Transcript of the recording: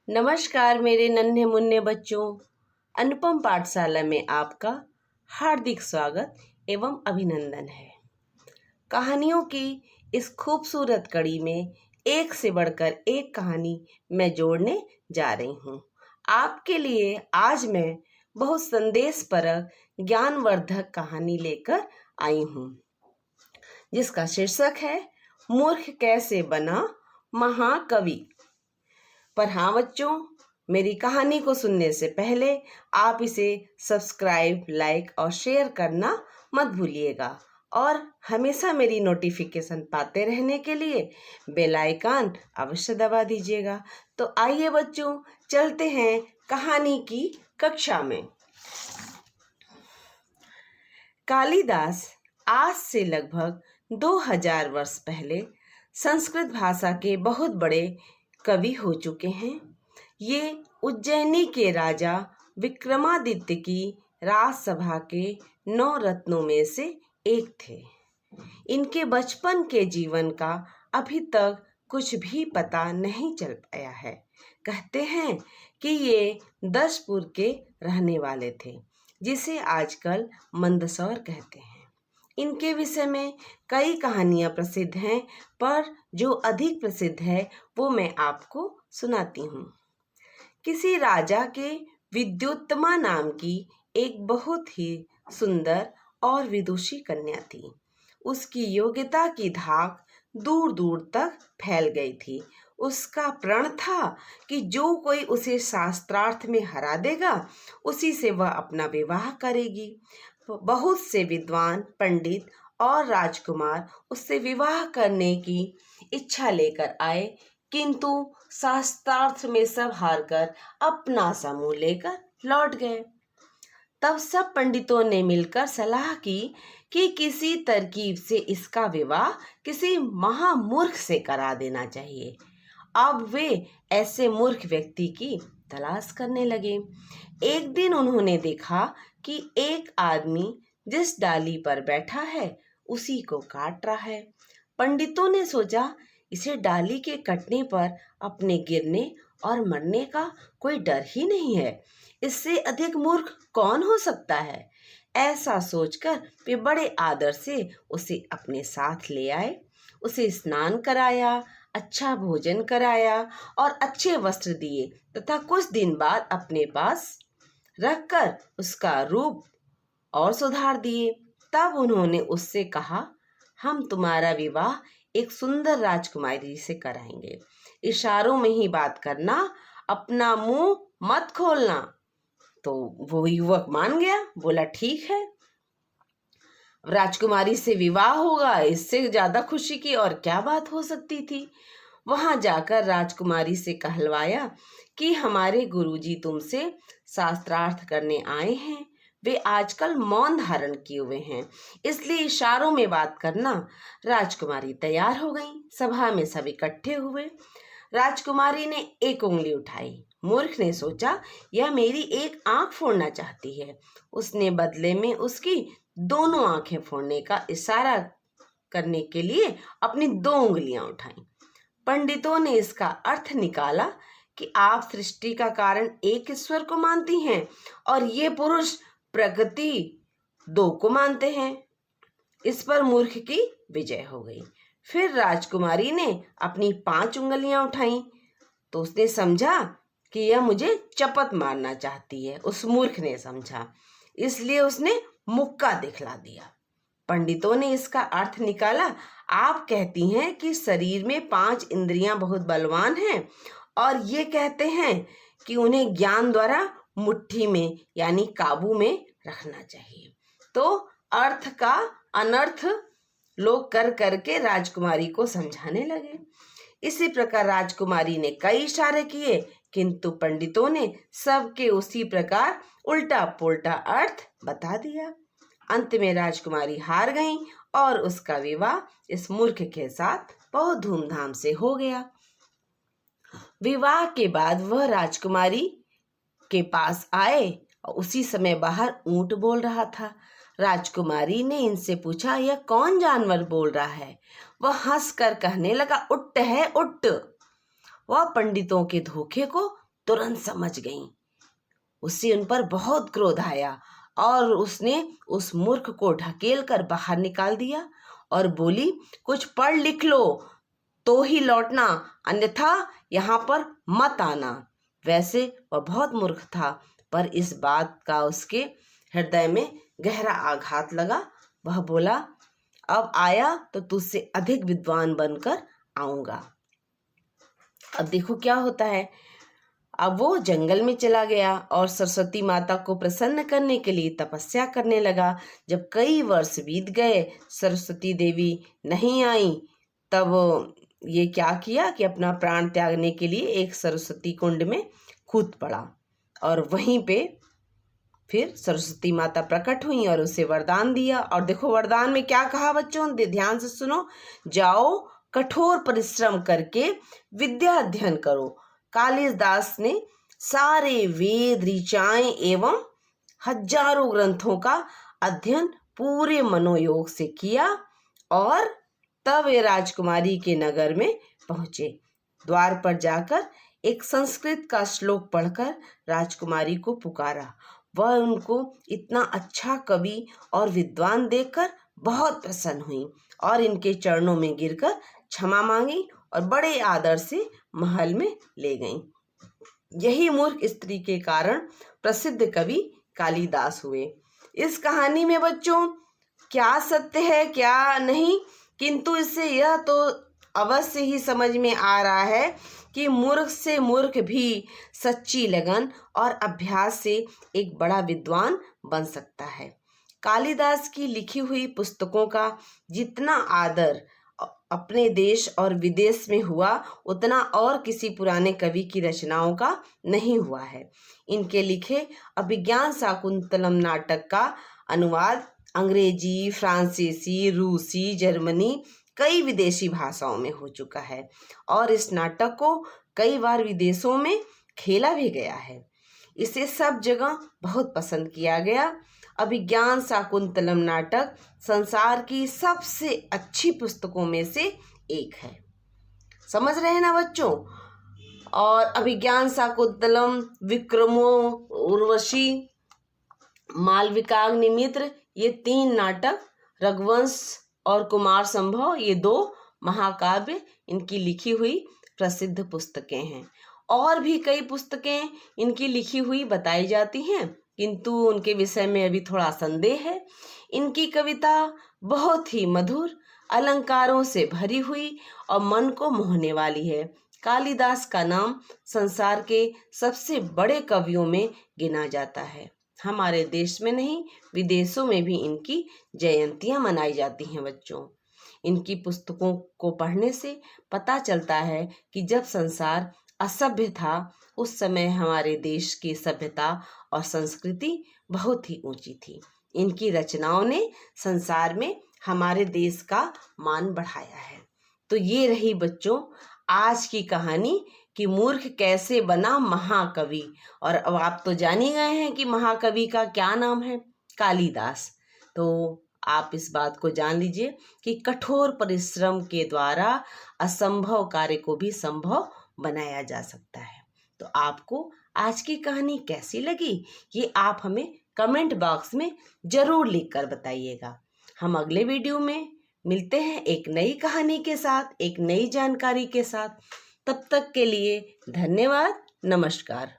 नमस्कार मेरे नन्हे मुन्ने बच्चों। अनुपम पाठशाला में आपका हार्दिक स्वागत एवं अभिनंदन है। कहानियों की इस खूबसूरत कड़ी में एक से बढ़कर एक कहानी मैं जोड़ने जा रही हूँ। आपके लिए आज मैं बहुत संदेशपरक ज्ञानवर्धक कहानी लेकर आई हूँ, जिसका शीर्षक है मूर्ख कैसे बना महाकवि। पर हाँ बच्चों, मेरी कहानी को सुनने से पहले आप इसे सब्सक्राइब, लाइक और शेयर करना मत भूलिएगा और हमेशा मेरी नोटिफिकेशन पाते रहने के लिए बेल आइकन अवश्य दबा दीजिएगा। तो आइए बच्चों, चलते हैं कहानी की कक्षा में। कालिदास आज से लगभग 2000 वर्ष पहले संस्कृत भाषा के बहुत बड़े कवि हो चुके हैं। ये उज्जैनी के राजा विक्रमादित्य की राजसभा के 9 रत्नों में से एक थे। इनके बचपन के जीवन का अभी तक कुछ भी पता नहीं चल पाया है। कहते हैं कि ये दशपुर के रहने वाले थे, जिसे आजकल मंदसौर कहते हैं। इनके विषय में कई कहानियां प्रसिद्ध हैं, पर जो अधिक प्रसिद्ध है वो मैं आपको सुनाती हूँ। किसी राजा के विद्युत्तमा नाम की एक बहुत ही सुंदर और विदुषी कन्या थी। उसकी योग्यता की धाक दूर दूर तक फैल गई थी। उसका प्रण था कि जो कोई उसे शास्त्रार्थ में हरा देगा, उसी से वह अपना विवाह करेगी। बहुत से विद्वान, पंडित और राजकुमार उससे विवाह करने की इच्छा लेकर आए, किंतु शास्त्रार्थ में सब हारकर अपना समूह लेकर लौट गए। तब सब पंडितों ने मिलकर सलाह की कि किसी तरकीब से इसका विवाह किसी महामूर्ख से करा देना चाहिए। अब वे ऐसे मूर्ख व्यक्ति की तलाश करने लगे। एक दिन उन्होंने देखा कि एक आदमी जिस डाली पर बैठा है उसी को काट रहा है। पंडितों ने सोचा, इसे डाली के कटने पर अपने गिरने और मरने का कोई डर ही नहीं है। इससे अधिक मूर्ख कौन हो सकता है। ऐसा सोचकर वे बड़े आदर से उसे अपने साथ ले आए। उसे स्नान कराया, अच्छा भोजन कराया और अच्छे वस्त्र दिए तथा कुछ दिन बाद अपने पास रखकर उसका रूप और सुधार दिए। तब उन्होंने उससे कहा, हम तुम्हारा विवाह एक सुंदर राजकुमारी से कराएंगे। इशारों में ही बात करना, अपना मुंह मत खोलना। तो वो युवक मान गया, बोला ठीक है, राजकुमारी से विवाह होगा, इससे ज्यादा खुशी की और क्या बात हो सकती थी। वहां जाकर राजकुमारी से कहलवाया कि हमारे गुरुजी तुमसे शास्त्रार्थ करने आए हैं। वे आजकल मौन धारण किए हुए हैं, इसलिए इशारों में बात करना। राजकुमारी तैयार हो गई। सभा में सब इकट्ठे हुए। राजकुमारी ने एक उंगली उठाई। मूर्ख ने सोचा, यह मेरी एक आंख फोड़ना चाहती है। उसने बदले में उसकी दोनों आंखें फोड़ने का इशारा करने के लिए अपनी 2 उंगलियां उठाई। पंडितों ने इसका अर्थ निकाला कि आप सृष्टि का कारण एक ईश्वर को मानती हैं और ये पुरुष प्रकृति 2 को मानते हैं। इस पर मूर्ख की विजय हो गई। फिर राजकुमारी ने अपनी 5 उंगलियां उठाई तो उसने समझा कि यह मुझे चपत मारना चाहती है। उस मूर्ख ने समझा, इसलिए उसने मुक्का दिखला दिया। पंडितों ने इसका अर्थ निकाला, आप कहती हैं कि शरीर में 5 इंद्रियां बहुत बलवान हैं और ये कहते हैं कि उन्हें ज्ञान द्वारा मुट्ठी में यानी काबू में रखना चाहिए। तो अर्थ का अनर्थ लोग कर करके राजकुमारी को समझाने लगे। इसी प्रकार राजकुमारी ने कई इशारे किए, किंतु पंडितों ने सबके उसी प्रकार उल्टा पुल्टा अर्थ बता दिया। अंत में राजकुमारी हार गई और उसका विवाह इस मूर्ख के साथ बहुत धूमधाम से हो गया। विवाह के बाद वह राजकुमारी के पास आए और उसी समय बाहर ऊंट बोल रहा था। राजकुमारी ने इनसे पूछा, यह कौन जानवर बोल रहा है। वह हंसकर कहने लगा, उट है उट। वह पंडितों के धोखे को तुरंत समझ गईं। उससे उन पर बहुत क्रोध आया और उसने उस मूर्ख को ढकेल कर बाहर निकाल दिया और बोली, कुछ पढ़ लिख लो तो ही लौटना, अन्यथा यहाँ पर मत आना। वैसे वह बहुत मूर्ख था, पर इस बात का उसके हृदय में गहरा आघात लगा। वह बोला, अब आया तो तुझसे अधिक विद्वान बनकर आऊंगा। अब देखो क्या होता है। अब वो जंगल में चला गया और सरस्वती माता को प्रसन्न करने के लिए तपस्या करने लगा। जब कई वर्ष बीत गए, सरस्वती देवी नहीं आई, तब ये क्या किया कि अपना प्राण त्यागने के लिए एक सरस्वती कुंड में कूद पड़ा और वहीं पे फिर सरस्वती माता प्रकट हुई और उसे वरदान दिया। और देखो वरदान में क्या कहा बच्चों, ध्यान से सुनो। जाओ, कठोर परिश्रम करके विद्या अध्ययन करो। कालिदास ने सारे वेद, ऋचाएं एवं हजारों ग्रंथों का अध्ययन पूरे मनोयोग से किया और तब वे राजकुमारी के नगर में पहुंचे। द्वार पर जाकर एक संस्कृत का श्लोक पढ़कर राजकुमारी को पुकारा। वह उनको इतना अच्छा कवि और विद्वान देखकर बहुत प्रसन्न हुई और इनके चरणों में गिरकर क्षमा मांगी और बड़े आदर से महल में ले गईं। यही मूर्ख स्त्री के कारण प्रसिद्ध कवि कालिदास हुए। इस कहानी में बच्चों क्या सत्य है क्या नहीं, किंतु इससे यह तो अवश्य ही समझ में आ रहा है कि मूर्ख से मूर्ख भी सच्ची लगन और अभ्यास से एक बड़ा विद्वान बन सकता है। कालिदास की लिखी हुई पुस्तकों का जितना आदर अपने देश और विदेश में हुआ, उतना और किसी पुराने कवि की रचनाओं का नहीं हुआ है। इनके लिखे अभिज्ञान शाकुंतलम नाटक का अनुवाद अंग्रेजी, फ्रांसीसी, रूसी, जर्मनी, कई विदेशी भाषाओं में हो चुका है और इस नाटक को कई बार विदेशों में खेला भी गया है। इसे सब जगह बहुत पसंद किया गया। अभिज्ञान शाकुंतलम नाटक संसार की सबसे अच्छी पुस्तकों में से एक है। समझ रहे हैं ना बच्चों? और अभिज्ञान शाकुंतलम, विक्रमो उर्वशी, मालविकाग्निमित्र, ये 3 नाटक, रघुवंश और कुमार संभव, ये 2 महाकाव्य इनकी लिखी हुई प्रसिद्ध पुस्तकें हैं। और भी कई पुस्तकें इनकी लिखी हुई बताई जाती हैं, किंतु उनके विषय में अभी थोड़ा संदेह है। इनकी कविता बहुत ही मधुर, अलंकारों से भरी हुई और मन को मोहने वाली है। कालिदास का नाम संसार के सबसे बड़े कवियों में गिना जाता है। हमारे देश में नहीं, विदेशों में भी इनकी जयंतियां मनाई जाती हैं बच्चों। इनकी पुस्तकों को पढ़ने से पता चलता है कि जब संसार असभ्य था, उस समय हमारे देश की सभ्यता और संस्कृति बहुत ही ऊंची थी। इनकी रचनाओं ने संसार में हमारे देश का मान बढ़ाया है। तो ये रही बच्चों आज की कहानी कि मूर्ख कैसे बना महाकवि। और अब आप तो जान ही गए हैं कि महाकवि का क्या नाम है, कालिदास। तो आप इस बात को जान लीजिए कि कठोर परिश्रम के द्वारा असंभव कार्य को भी संभव बनाया जा सकता है। तो आपको आज की कहानी कैसी लगी, ये आप हमें कमेंट बॉक्स में जरूर लिखकर बताइएगा। हम अगले वीडियो में मिलते हैं एक नई कहानी के साथ, एक नई जानकारी के साथ। तब तक के लिए धन्यवाद, नमस्कार।